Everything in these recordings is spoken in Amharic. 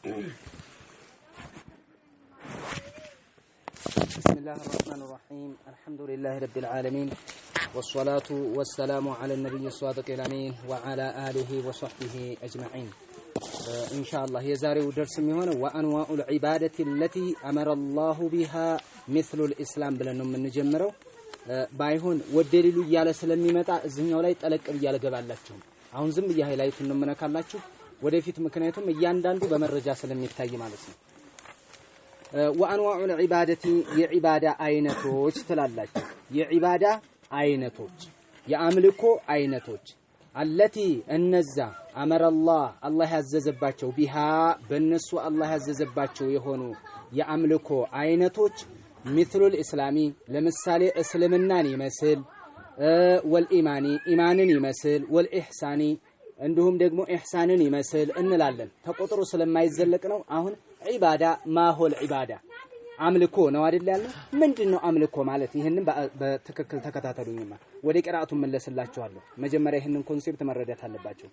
بسم الله الرحمن الرحيم الحمد لله رب العالمين والصلاة والسلام على النبي الصادق الأمين وعلى آله وصحبه أجمعين إن شاء الله يزاري ودرس ميهون وأنواع العبادة التي أمر الله بها مثل الإسلام بلنم من نجمره بايهون والدليل يالا سلمي متى الزنيا ولا يتألق رجال جبالاتهم عون زم بيها لا يتنم من كلاتهم ወደፊት ምክንያቱም እያንዳንዱ በመረጃ ስለሚታይ ማለት ነው وانواع العباده የዒባዳ አይነቶች ትላላችሁ የዒባዳ አይነቶች የአምልኮ አይነቶች التي እነዛ አመረ አላህ ያዘዘባቸው ቢሃ በእነሱ አላህ ያዘዘባቸው የሆኑ የአምልኮ አይነቶች مثل الاسلامي ለምሳሌ እስልምናን ይመስል والإيمان ኢማንን ይመስል والإحساني እንዲሁም ደግሞ ኢህሳንን ይመስል እንላለን ተቆጥሮ ስለማይዘለቅ ነው አሁን ዒባዳ ማሆል ዒባዳ አምልኮ ነው አይደል ያለው ምንድነው አምልኮ ማለት ይሄንን በትክክል ተከታተሉኝማ ወደ ቅራአቱ መለስላችኋለሁ መጀመሪያ ይሄንን ኮንሴፕት መረዳት አለባችሁ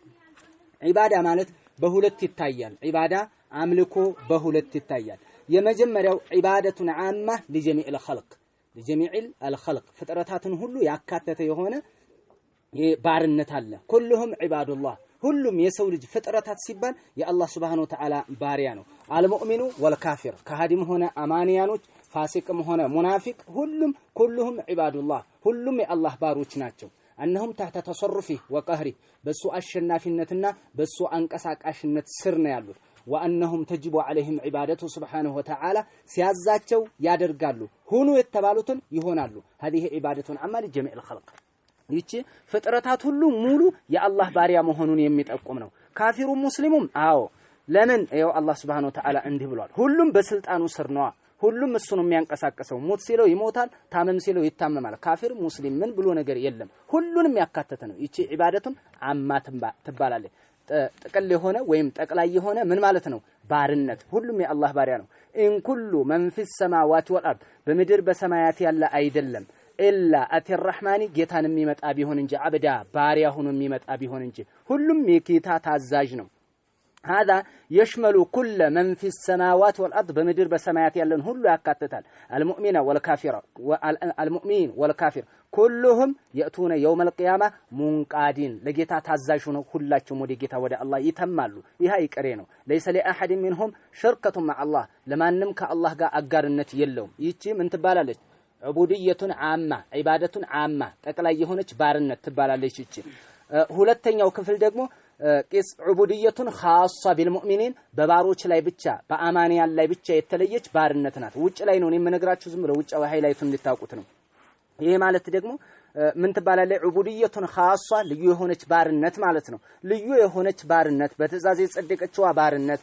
ዒባዳ ማለት በሁለት ይታያል ዒባዳ አምልኮ በሁለት ይታያል የመጀመሪያው ዒባደቱን ዓማ ለጀሚዕ الخلق ለጀሚዕ الخلق ፍጥረታትን ሁሉ ያካተተ የሆነ ባርነት አለ ኩልሁም ዒባዱላህ ሁሉም የሰው ልጅ ፍጥረታት ሲባል የአላህ Subhanahu Wa Ta'ala ባሪያ ነው አልሙእሚኑ ወልካፊር ከሃዲም ሆነ አማንያኖች ፋሲቅም ሆነ ሙናፊቅ ሁሉም ኩልሁም ዒባዱላህ ሁሉም የአላህ ባሮች ናቸው እነሆም ተحت تصرفه وقهره በሱ አሸናፊነትና በሱ አንቀሳቃሽነት ስር ነው ያሉት وانهم تجب عليهم عبادته سبحانه وتعالى ሲያዛቸው ያደርጋሉ ሁኑ የተባሉትን ይሆናሉ هذه عباده عامه لجميع الخلق ይቺ ፍጥረታት ሁሉ ሙሉ የአላህ ባሪያ መሆኑን የሚጠቁም ነው ካፊሩ ሙስሊሙም አዎ ለምን ይኸው አላህ Subhanahu Wa Ta'ala እንዲህ ብሏል ሁሉም በስልጣኑ ስር ነው ሁሉም እሱ ነው የሚያንቀሳቅሰው ሞት ሲለው ይሞታል ታመም ሲለው ይታመማል ካፊር ሙስሊም ምን ብሎ ነገር የለም ሁሉንም ያካተተ ነው ይቺ ዒባደቱን አማትን ትባላለች ጥቅል የሆነ ወይም ጠቅላይ የሆነ ምን ማለት ነው ባርነት ሁሉም የአላህ ባሪያ ነው ኢን ኩሉ መን ፊ السماوات والارض በምድር በሰማያት ያለ አይደለም ኢላ አቲ الرحማኒ ጌታን የሚመጣ ቢሆን እንጂ አብዳ ባሪያ ሆኖ የሚመጣ ቢሆን እንጂ ሁሉም የጌታ ታዛዥ ነው هذا يشمل كل من في السماوات والارض بمدير بسمايات يالن ሁሉ ያካትታል المؤمن والكافر المؤمن والكافر كلهم ياتون يوم القيامه منقادين ለጌታ ታዛዥ ሆነው ሁላቸውም ወደ ጌታ ወደ አላህ ይተማሉ ይሄ ይቀሬ ነው ليس لاحد منهم شركه مع الله ለማንም ከአላህ ጋር አጋርነት የለውም ይቺ ምን ትባላለች ዑቡድየቱን ዓማ ዒባደቱን ዓማ ጠቅላይ የሆነች ባርነት ትባላለች ይቺ ሁለተኛው ክፍል ደግሞ ቂስ ዑቡድየቱን ኻሳ ቢልሙእሚኒን በባሮች ላይ ብቻ በአማንያን ላይ ብቻ የተለየች ባርነት ናት ውጭ ላይ ነው የምነግራችሁ ዝም ብለው ውጫው ሃይላይቱ እንድታውቁት ነው ይሄ ማለት ደግሞ ምን ትባላለች ዑቡድየቱን ኻሳ ልዩ የሆነች ባርነት ማለት ነው ልዩ የሆነች ባርነት በትእዛዝ የጸደቀችዋ ባርነት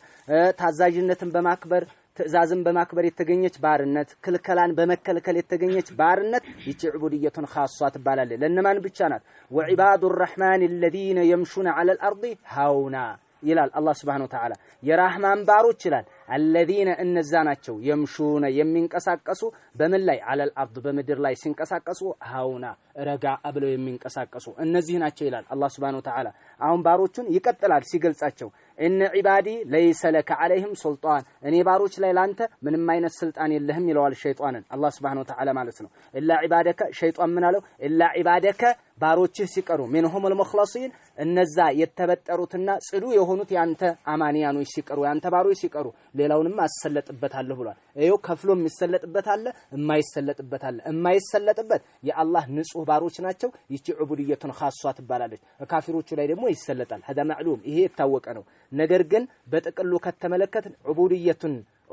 ታዛዥነትን በማክበር ትእዛዝን በማክበር የተገኘች ባርነት ክልከላን በመከልከል የተገኘች ባርነት ይቺ ዑቡድየቱን ኻሷ ትባላለች ለነማን ብቻ ናት ወዒባዱ الرحمن الذين يمشون على الارض هونا ይላል አላህ Subhanahu Wa Ta'ala የራህማን ባሮች ይላል الذين እነዛ ናቸው يمشون የሚንቀሳቀሱ በምን ላይ على الارض በምድር ላይ ሲንቀሳቀሱ هونا ረጋ ብለው የሚንቀሳቀሱ እነዚህ ናቸው ይላል አላህ Subhanahu Wa Ta'ala አሁን ባሮቹን ይቀጥላል ሲገልጻቸው ان عبادي ليس لك عليهم سلطان እኔ ባሮች ላይ ላንተ ምንም አይነት ስልጣን የለህም ይለዋል ሸይጣንን አላህ Subhanahu Wa Ta'ala ማለት ነው الا عبادك ሸይጣን ምን አለው الا عبادك ባሮችህ ሲቀሩ منهم المخلصين እነዛ የተበጠሩትና ጽዱ የሆኑት ያንተ አማንያኖች ሲቀሩ ያንተ ባሮች ሲቀሩ ሌላውንም አሰለጥበታለሁ ብሏል ይሄው ከፍሎ የሚሰለጥበት አለ የማይሰለጥበት አለ የማይሰለጥበት የአላህ ንጹህ ባሮች ናቸው ይቺ ዑቡድየቱን ኻሷ ትባላለች ካፊሮቹ ላይ ደግሞ ይሰለጣል هذا معلوم ይሄ የታወቀ ነው ነገር ግን በጥቅሉ ከተመለከትን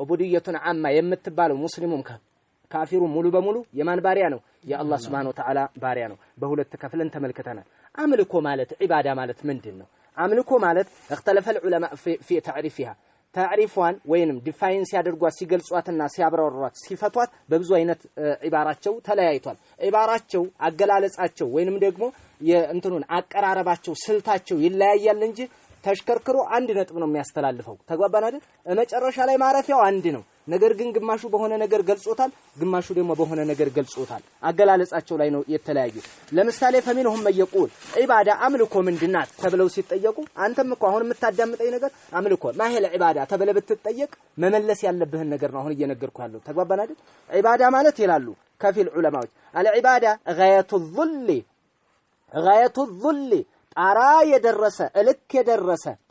ዑቡድየቱን ዓማ የምትባለው ሙስሊሙም ካፊሩ ሙሉ በሙሉ የማን ባሪያ ነው የአላህ Subhanahu Wa Ta'ala ባሪያ ነው በሁለት ከፍለን ተመልክተናል አምልኮ ማለት ዒባዳ ማለት ምንድነው አምልኮ ማለት اختلف العلماء في تعريفها تعريفዋን ወይንም ዲፋይን ሲያደርጓት ሲገልጿትና ሲያብራሯት ሲፈቷት በብዙ አይነት ዒባራቸው ተለያይቷል ዒባራቸው አገላለጻቸው ወይንም ደግሞ የእንትኑን አቀራረባቸው ስልታቸው ይለያያል እንጂ ተሽከርክሮ አንድ ነጥብ ነው የሚያስተላልፈው ተግባባን አይደል መጨረሻ ላይ ማረፊያው አንድ ነው ነገር ግን ግማሹ በሆነ ነገር ገልጾታል ግማሹ ደግሞ በሆነ ነገር ገልጾታል አገላለጻቸው ላይ ነው የተለያዩ ለምሳሌ ፈሚንሁም መየቁል ዒባዳ አምልኮ ምንድናት ተብለው ሲጠየቁ አንተም እኮ አሁን የምታዳምጠኝ ነገር አምልኮ ማህል ዒባዳ ተብለ ብትጠየቅ መመለስ ያለብህን ነገር ነው አሁን እየነገርኩ ያለው ተግባባን አይደል ዒባዳ ማለት ይላሉ ከፊል ዑለማዎች አልዒባዳ ጋየቱ ዙል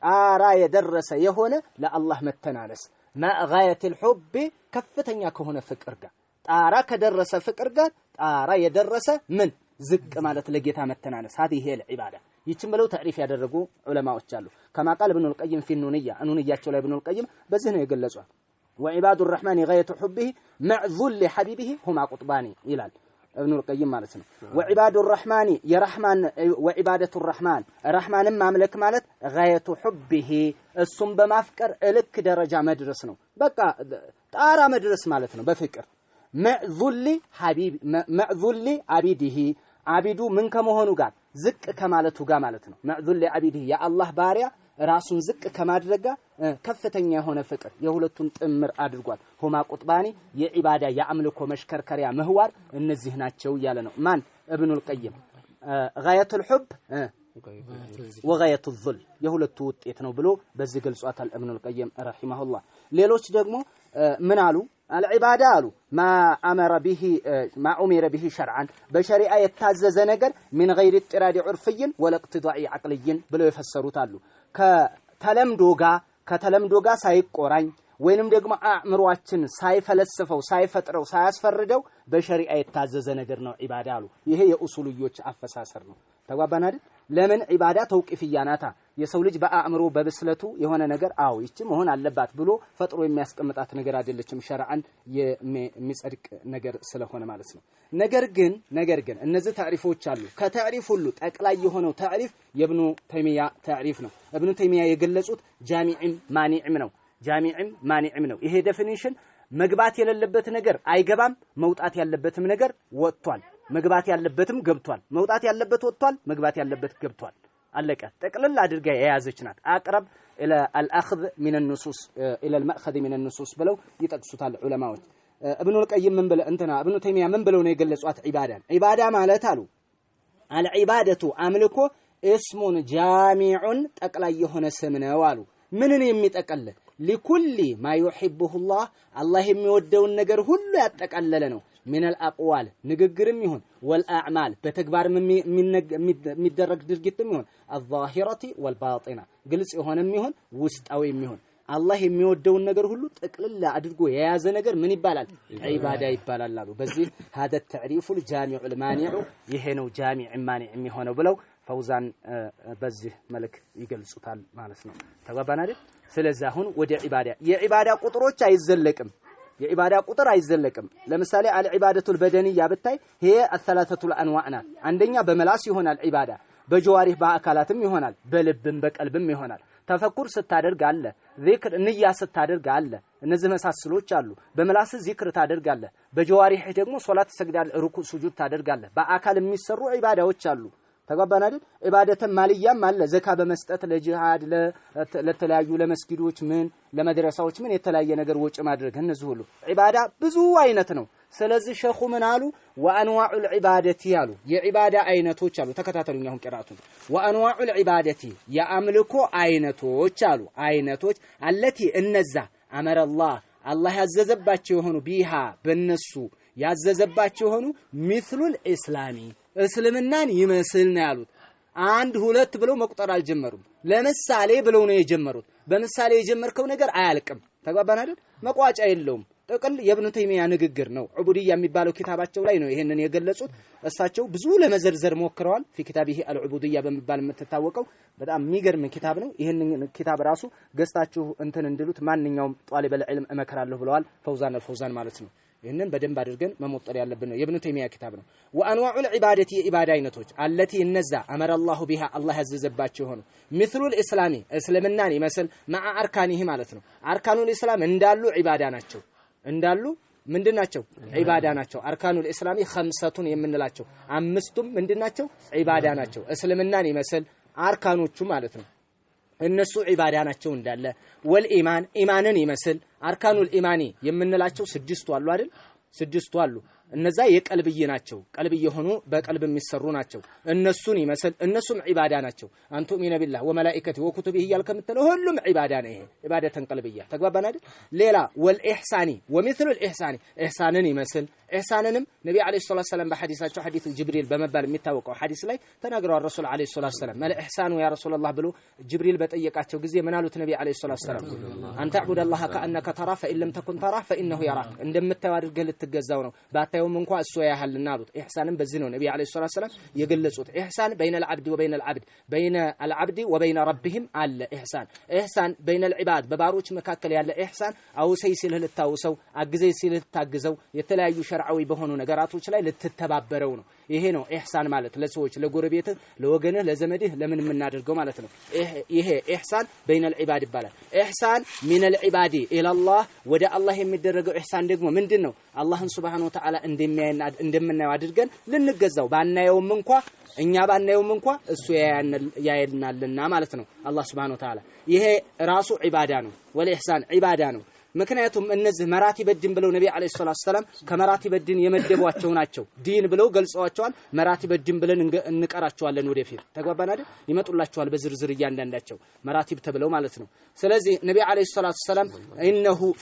ጣራ የደረሰ የሆነ ለአላህ መተናነስ ማጋየት الحب ከፍተኛ ከሆነ ፍቅር ጋር ጣራ ከደረሰ ፍቅር ጋር ጣራ የደረሰ ምን ዝቅ ማለት ለጌታ መተናነስ هذه هي العباده ይችን ብለው ታሪፍ ያደረጉ ዑለማዎች አሉ كما قال ابن القيم في ኑንያቸው ላይ ابن القيم በዚህ ነው የገለጸው وعباد الرحمن غايه حبه مع ذل حبيبه هما قطبان ይላል ابن القيم ማለት ነው وعباد الرحمن የرحمن وعباده الرحمن رحمن ማምለክ ማለት غايه حبه እሱም በማፍቀር እልክ ደረጃ መድረስ ነው በቃ ጣራ መድረስ ማለት ነው በፍቅር መዕዙል አቢዲሂ አቢዱ ምን ከመሆኑ ጋር ዝቅ ከማለቱ ጋር ማለት ነው መዕዙል አቢዲሂ የአላህ ባሪያ ራሱን ዝቅ ከማድረግ ከፍተኛ የሆነ ፍቅር የሁለቱን ጥምር አድርጓል ሁማ ቁጥባኒ የዒባዳ የአምልኮ መሽከርከሪያ ምህዋር እነዚህ ናቸው ያለ ነው ማን ابن القيم غايه الحب وغايه الذل የሁለቱ ውጤት ነው ብሎ በዚህ ገልጿታል ابن القيم رحمه الله ሌሎች ደግሞ ምን አሉ العباده አሉ ما امر به شرعا በሸሪዓ የታዘዘ ነገር من غير اضطراد عرفي ولا اقتضاء عقلي ብለው የፈሰሩት አሉ ከተለምዶ ጋር ሳይቆራኝ ወይንም ደግሞ አእምሮአችን ሳይፈለስፈው ሳይፈጥረው ሳያስፈርደው በሸሪዓ የታዘዘ ነገር ነው ዒባዳ አሉ ይሄ የኡሱልዮች አፈሳሰር ነው ተጓባን አይደል ለምን ዒባዳ ተውቂፍያ ናታ የሰው ልጅ በአእምሮ በብስለቱ የሆነ ነገር አው ይቺ መሆን አለባት ብሎ ፈጥሮ የሚያስቀምጣት ነገር አይደለችም ሸርዓን የሚጸድቅ ነገር ስለሆነ ማለት ነው ነገር ግን እነዚህ ታሪፎች አሉ ከታሪፍ ሁሉ ጠቅላይ የሆነው ታሪፍ የኢብኑ ተይሚያ ታሪፍ ነው ኢብኑ ተይሚያ የገለጹት ጃሚዕም ማኒዕም ነው ይሄ ዴፊኒሽን መግባት የሌለበት ነገር አይገባም መውጣት ያለበትም ነገር ወጥቷል መግባት ያለበትም ገብቷል መውጣት ያለበት ወጥቷል መግባት ያለበት ገብቷል አለቀ ጠቅልል አድርጋ የያዘች ናት አቅረብ الى الاخذ من النصوص الى الماخذ من النصوص ብለው ይጠቅሱታል ዑለማዎች ابن القيم ምን ብለው ابن تيميه ምን ብለው ነው የገለጿት ዒባዳ ማለት አሉ العباده አምልኮ اسم جامع ጠቅላይ የሆነ ስም ነው አሉ ምንን የሚጠቀልል لكل ما يحبه الله የሚወደውን ነገር ሁሉ ያጠቃለለ ነው من الاقوال ንግግርም ይሁን والأعمال በተግባርም የሚደረግ ድርጊትም ይሁን الظاهرة والباطنة ግልጽ የሆነም ይሁን ውስጣዊም ይሁን አላህ የሚወደውን ነገር ሁሉ ጥቅልል አድርጎ የያዘ ነገር ምን ይባላል ዒባዳ ይባላል አሉ በዚህ هذا التعريف الجامع المانع ይሄ ነው ጃሚዕ ማኒዕ የሚሆነው ብለው ፈውዛን በዚህ መልክ ይገልጹታል ማለት ነው ተባባን አይደል ስለዚህ አሁን ወደ ዒባዳ የዒባዳ ቁጥሮች አይዘለቅም የዒባዳ ቁጥር አይዘለቅም ለምሳሌ አልዒባደቱል በደንያ ብታይ ይሄ አሰላተቱል አንዋዕና አንደኛ በመላስ ይሆናል ዒባዳ በጀዋሪህ በአካላትም ይሆናል በልብም በቀልብም ይሆናል ተፈኩር ስታደርግ አለ ዚክር ንያ ስታደርግ አለ እነዚህ መሳስሎች አሉ በመላስ ዚክር ታደርጋለ በጀዋሪህ ደግሞ ሶላት ሰግዳል ሩኩዕ ሱጁድ ታደርጋለ በአካል የሚሰሩ ዒባዳዎች አሉ ተጓባን አይደል ኢባደተ ማልያም አለ ዘካ በመስጠት ለጂሃድ ለተለያዩ ለመስጊዶች ምን ለመድረሳዎች ምን የተለያየ ነገር ወጪ ማድረግ እነዚህ ሁሉ ኢባዳ ብዙ አይነት ነው ስለዚህ ሸኹ ምን አሉ ወአንዋዑል ዒባደቲ አሉ የዒባዳ አይነቶች አሉ ተከታተሉኝ አሁን ቅራቱ ወአንዋዑል ዒባደቲ የአምልኮ አይነቶች አሉ አይነቶች አለቲ እነዛ አመረ አላህ ያዘዘባቸው የሆኑ ቢሃ በነሱ ያዘዘባቸው የሆኑ ሚስሉል ኢስላሚ እስልምናን ይመስል ነው ያሉት አንድ ሁለት ብለው መቁጠር አልጀመሩም ለምሳሌ ብለው ነው የጀመሩት በምሳሌ የጀመርከው ነገር አያልቅም ተግባባን አይደል መቋጫ የለውም ጥቅል የኢብኑ ተይሚያ ንግግር ነው ዑቡድያ የሚባለው ኪታባቸው ላይ ነው ይሄንን የገለጹት እሳቸው ብዙ ለመዘርዘር ሞክረዋል في كتابه العبودية በመባል የምትታወቀው በጣም የሚገርም ኪታብ ነው ይሄንን ኪታብ ራሱ ገስታችሁ እንትን እንድሉት ማንኛውም ጧሊበ العلم እመከራለሁ ብለዋል ፈውዛን ማለት ነው ይሄንን በደንብ አድርገን መሞጠር ያለብን ነው የኢብኑ ተይሚያ ኪታብ ነው ወአንዋዑል ዒባደቲ የዒባዳ አይነቶች አለቲ እነዛ አመረ አላሁ ቢሃ አላህ ያዘዘባቸው ሆኖ ሚስሉል ኢስላሚ እስልምናን ይመስል ማዓ አርካኒሂ ማለት ነው አርካኑል ኢስላም እንዳሉ ዒባዳ ናቸው እንዳሉ ምንድናቸው ዒባዳ ናቸው አርካኑል ኢስላሚ ኸምሰቱን የምንላቸው አምስቱም ምንድናቸው ዒባዳ ናቸው እስልምናን ይመስል አርካኖቹ ማለት ነው እነሱ ዒባዳ ናቸው እንዳለ ወልኢማን ኢማንን ይመስል አርካኑል ኢማኒ የምንላቸው ስድስቱ አሉ አይደል ስድስቱ አሉ እነዛ የቀልብዬ ናቸው ቀልብዬ ሆኖ በቀልብ የሚሰሩ ናቸው እነሱን ይመስል እነሱም ዒባዳ ናቸው አንቱ ሚነ ቢላህ ወመላኢከቲ ወኩቱቢሂ ያልከምተለው ሁሉም ዒባዳ ነው ይሄ ዒባደተን ቀልብያ ተግባባን አይደል ሌላ ወልኢህሳኒ ወሚስሉ الኢህሳኒ ኢህሳንን ይመስል ኢህሳንንም ነብዩ አለይሂ ሰላቱ ሰላም በሐዲሳቸው ሐዲስ ጅብሪል በመባል የሚታወቀው ሐዲስ ላይ ተናግረዋል ረሱል አለይሂ ሰላቱ ሰላም ማለ ኢህሳኑ ያ ረሱላህ ብሎ ጅብሪል በጠየቃቸው ጊዜ ምን አሉት ነብዩ አለይሂ ሰላቱ ሰላም አንተ አዕቡደላህ ከአነከ ተራ ፈኢለም ተኩን ተራ ፈኢነሁ የራክ እንደምታየው አድርገህ ልትገዛው ነው ባታየውም እንኳን እሱ ያያልና አሉት ኢህሳንም በዚህ ነው ነብዩ አለይሂ ሰላቱ ሰላም የገለጹት ኢህሳን በይነል ዐብድ ወበይነል ዐብድ በይነል ዐብድ ወበይነ ረቢሂም አለ ኢህሳን በይነል ዒባድ በባሮች መካከል ያለ ኢህሳን አውሰይ ሲልህ ልታውሰው አግዘይ ሲልህ ልታግዘው የተለያዩ ሸርዓዊ በሆኑ ነገራቶች ላይ ልትተባበረው ነው ይሄ ነው ኢህሳን ማለት ለሰዎች ለጎረቤትህ ለወገንህ ለዘመድህ ለምን የምናደርገው ማለት ነው ይሄ ኢህሳን በይነል ዒባድ ይባላል ኢህሳን ሚነል ዒባዲ ኢላላህ ወደ አላህ የሚደረገው ኢህሳን ደግሞ ምንድነው አላህን ሱብሃነሁ ወተዓላ እንደምናየው አድርገን ልንገዛው ባናየውም እንኳን እኛ ባናየውም እንኳን እሱ ያየናልና ማለት ነው አላህ ሱብሃነሁ ወተዓላ ይሄ ራሱ ዒባዳ ነው ወልኢህሳን ዒባዳ ነው ምክንያቱም እነዚህ መራቲበ ዲን ብለው ነብዩ አለይሂ ሰላቱ ሰላም ከመራቲበ ዲን የመደቧቸው ናቸው ዲን ብለው ገልጸዋቸዋል መራቲበ ዲን ብለን እንቀራቸዋለን ወደፊት ተግባባን አይደል ይመጡላቸዋል በዝርዝር እያንዳንዳቸው መራቲብ ተብለው ማለት ነው ስለዚህ ነብዩ አለይሂ ሰላቱ ሰላም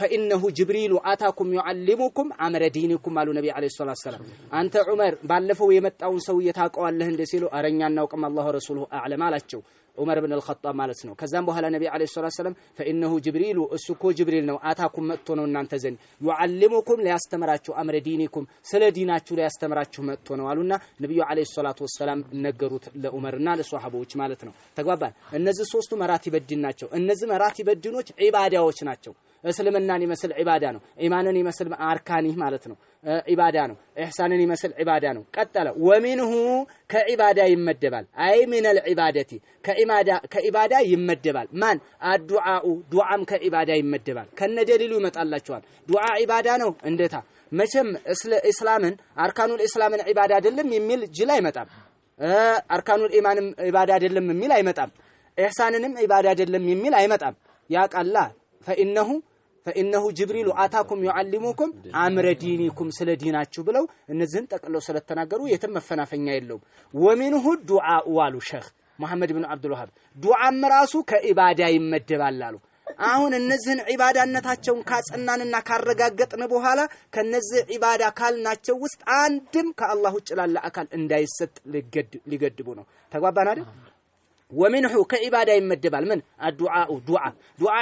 ፈኢነሁ ጅብሪሉ አታኩም ይعلمكم አምረ ዲንኩም አሉ ነብዩ አለይሂ ሰላቱ ሰላም አንተ ዑመር ባለፈው የመጣውን ሰው የታቀዋለህ እንደ ሲሉ አረኛ እናውቅም አላሁ ረሱሉሁ አዕለም አላቸው ዑመር ኢብኑ አልኸጣብ ማለት ነው ከዛም በኋላ ነብዩ አለይሂ ሰላቱ ሰላም ፈኢነሁ ጅብሪሉ እሱኮ ጅብሪል ነው አታኩም መጥቶ ነው እናንተ ዘንድ يعلمكم ሊያስተምራችሁ አምረ ዲንኩም ስለ ዲናችሁ ሊያስተምራችሁ መጥቶ ነው አሉና ነብዩ አለይሂ ሰላቱ ወሰለም ነገሩት ለዑመርና ለሷሐቦች ማለት ነው ተግባባን እነዚህ ሶስቱ መራቲበ ዲን ናቸው እነዚህ መራቲበ ዲኖች ዒባዳዎች ናቸው እስልምናን ይመስል ዒባዳ ነው ኢማንን ይመስል አርካኒ ማለት ነው ዒባዳ ነው ኢህሳንን ይመስል ዒባዳ ነው ቀጠለ ወሚንሁ ከዒባዳ ይመደባል አይ ሚነል ዒባደቲ ከዒባዳ ይመደባል ማን አዱዓኡ ዱዓም ከዒባዳ ይመደባል ከነደሊሉ ይመጣላችኋል ዱዓ ዒባዳ ነው እንደታ መቼም እስላምን አርካኑል እስላምን ዒባዳ አይደለም የሚል ጅል አይመጣም አርካኑል ኢማንም ዒባዳ አይደለም የሚል አይመጣም ኢህሳንንም ዒባዳ አይደለም የሚል አይመጣም ያቃላ فإنه جبريل آتاكم يعلمكم أمر دينكم سل ديناتكم بلو እነዚህን ጠቅለው ስለተናገሩ የትም መፈናፈኛ የለውም ومنه الدعاء والو شيخ محمد بن عبد الوهاب ዱዓም ራሱ ከኢባዳ ይመደባል አሉ አሁን እነዚህን ዒባዳነታቸውን ካጸናንና ካረጋገጥን በኋላ ከነዚህ ዒባዳ ካልናቸው ውስጥ አንድም ከአላህ ውጭ ላለ አካል እንዳይሰጥ ሊገድቡ ነው ተግባባን አይደል ومنه كعباده يمدبال من الدعاء دعاء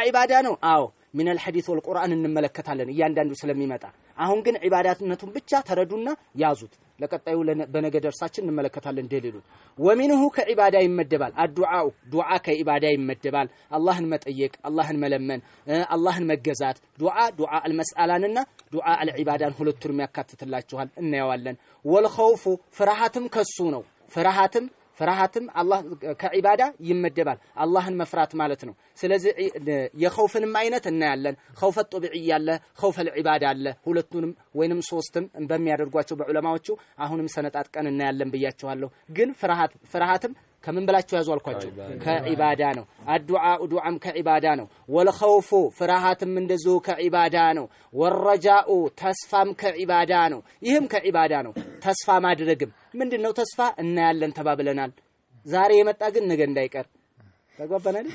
عباده ነው አዎ من الحديث والقرآن እንመለከታለን እያንዳንዱ ስለሚመጣ አሁን ግን ዒባዳትነቱን ብቻ ተረዱና ያዙት ለቀጣዩ በነገ ደርሳችን እንመለከታለን ደሊሉ ومنه كعباده يمدبال الدعاء دعاء كعباده يمدبال አላህን መጠየቅ አላህን መለመን አላህን መገዛት دعاء المسألانና دعاء العبادان ሁለቱንም ያካትትላችኋል እናያዋለን والخوف ፍርሃትም ከሱ ነው ፍርሃትም አላህ ከዒባዳ ይመደባል አላህን መፍራት ማለት ነው ስለዚህ የኸውፍንም አይነት እናያለን ኸውፈ ጦቢዒ አለ ኸውፈ العباده አለ ሁለቱንም ወይንም ሶስትም በሚያደርጓቸው በዑለማዎቹ አሁንም ሰነጣጥቀን እናያለን ብያችኋለሁ ግን ፍርሃትም ከምን ብላችሁ ያዙ አልኳችሁ ከዒባዳ ነው ዱዓም ከዒባዳ ነው ወልኸውፉ ፍርሃትም እንደዚሁ ከዒባዳ ነው ወረጃኡ ተስፋም ከዒባዳ ነው ይህም ከዒባዳ ነው ተስፋ ማድረግም ምንድነው ተስፋ እናያለን ተባብለናል ዛሬ የመጣ ግን ነገ እንዳይቀር ተጓባናል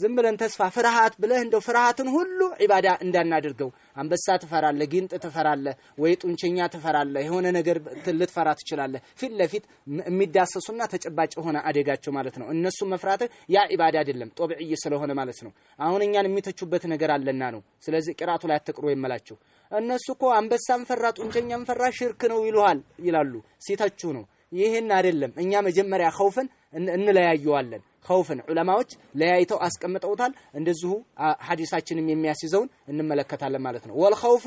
ዝም ብለን ተስፋ ፍርሃት ብለህ እንደው ፍርሃትን ሁሉ ዒባዳ እንዳናደርገው አንበሳ ትፈራለህ ጊንጥ ትፈራለህ ወይ ጡንቸኛ ትፈራለህ የሆነ ነገር ልትፈራ ትችላለህ ፊት ለፊት የሚዳሰሱና ተጨባጭ ሆነ አደጋቸው ማለት ነው እነሱ መፍራት ያ ዒባዳ አይደለም ጦቢዒ ስለሆነ ማለት ነው አሁን እኛን የሚተቹበት ነገር አለና ነው ስለዚህ ቂራቱ ላይ አትቅሩ ይመላችሁ እነሱኮ አንበሳን ፈራ ጡንቸኛን ፈራ ሽርክ ነው ይላሉ ሲተቹ ነው ይሄን አይደለም እኛ መጀመሪያ ኸውፍን እንለያየዋለን ኸውፍን ዑለማዎች ለያይተው አስቀምጠውታል እንደዚሁ ሐዲሳችንም የሚያስይዘውን እንመለከታለን ማለት ነው ወልኸውፉ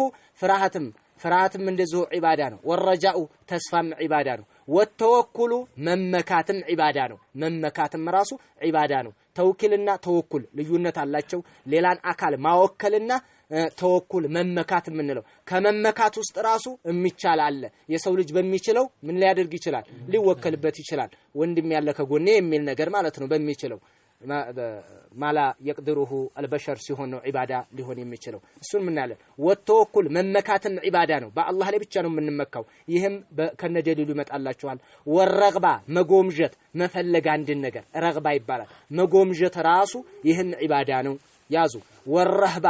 ፍርሃትም እንደዚሁ ዒባዳ ነው ወረጃኡ ተስፋም ዒባዳ ነው ወተወኩሉ መመካትም ዒባዳ ነው መመካትም ራሱ ዒባዳ ነው ተውኪልና ተወኩል ልዩነት አላቸው ሌላን አካል ማወከልና ተወኩል መመካት ምንለው ከመመካት ውስጥ ራሱ የሚቻል አለ የሰው ልጅ በሚችለው ምን ሊያደርግ ይችላል ሊወከልበት ይችላል ወንድም ያለ ከጎኔ የሚል ነገር ማለት ነው በሚችለው ማላ يقدره البشر ሲሆን ነው ዒባዳ ሊሆን የሚችለው እሱን ምን ያለ ወተወኩል መመካትን ዒባዳ ነው በአላህ ላይ ብቻ ነው የምንመካው ይሄም ከነደሊሉ ይመጣላችኋል ወረግባ መጎምጀት መፈለግ አንድን ነገር ረግባ ይባላል መጎምጀት ራሱ ይሄን ዒባዳ ነው ያዙ ወረህባ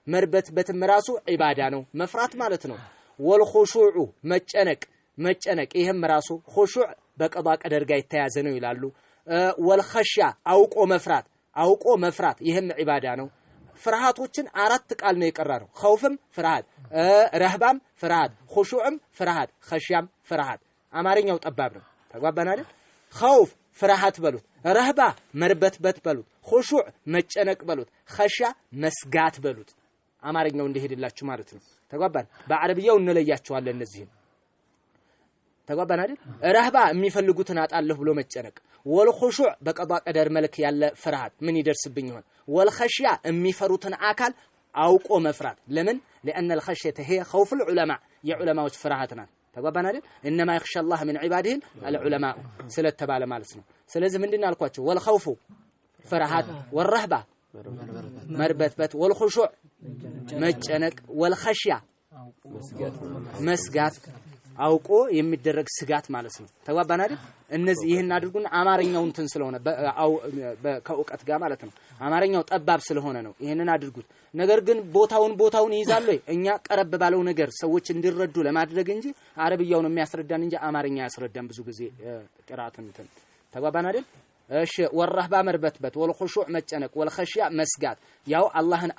መርበትበትም ራሱ ዒባዳ ነው መፍራት ማለት ነው ወልኹሹዑ መጨነቅ ይሄም ራሱ ኹሹዕ በቀዷ ቀደር ጋር የተያዘ ነው ይላሉ ወልኸሽያ አውቆ መፍራት ይሄም ዒባዳ ነው ፍርሃቶችን አራት ቃል ነው የቀራረው ኸውፍም ፍርሃት ረህባም ፍርሃት ኹሹዕም ፍርሃት ኸሽያም ፍርሃት አማርኛው ጠባብ ነው ተግባባን አይደል ኸውፍ ፍርሃት በሉት ረህባ መርበትበት በሉት ኹሹዕ መጨነቅ በሉት ኸሽያ መስጋት በሉት አማርኛው እንዲሄድላችሁ ማለት ነው ተግባባን በአረብያው እንለያቸዋለን እነዚህን ተግባባን አይደል ረህባ የሚፈልጉትን አጣለሁ ብሎ መጨነቅ ወልኹሹዕ በቀዷ ቀደር መልክ ያለ ፍርሃት ምን ይደርስብኝ ይሆን ወልኸሽያ የሚፈሩትን አካል አውቆ መፍራት ለምን لأن الخشية هي خوف العلماء የዑለማዎች ፍርሃት ናት ተግባባን አይደል انما يخشى الله من عباده العلماء ስለተባለ ማለት ነው ስለዚህ ምንድነው አልኳችሁ ወልኸውፉ ፍርሃት ወልረህባ መርበትበት ወልኹሹዕ መጨነቅ ወልኸሽያ መስጋት አውቆ የሚደረግ ስጋት ማለት ነው ተግባባን አይደል እነዚህ ይሄን አድርጉን አማርኛው እንትን ስለሆነ ከእውቀት ጋር ማለት ነው አማርኛው ጠባብ ስለሆነ ነው ይሄንን አድርጉት ነገር ግን ቦታውን ይይዛል ወይ እኛ ቀረብ ባለው ነገር ሰዎች እንዲረዱ ለማድረግ እንጂ አረብያው ነው የሚያስረዳን እንጂ አማርኛ ያስረዳን ብዙ ጊዜ ቅራአትን እንትን ተግባባን አይደል እሺ ወራህባ መርበትበት ወልኹሹዕ መጨነቅ ወልኸሽያ መስጋት ያው አላህን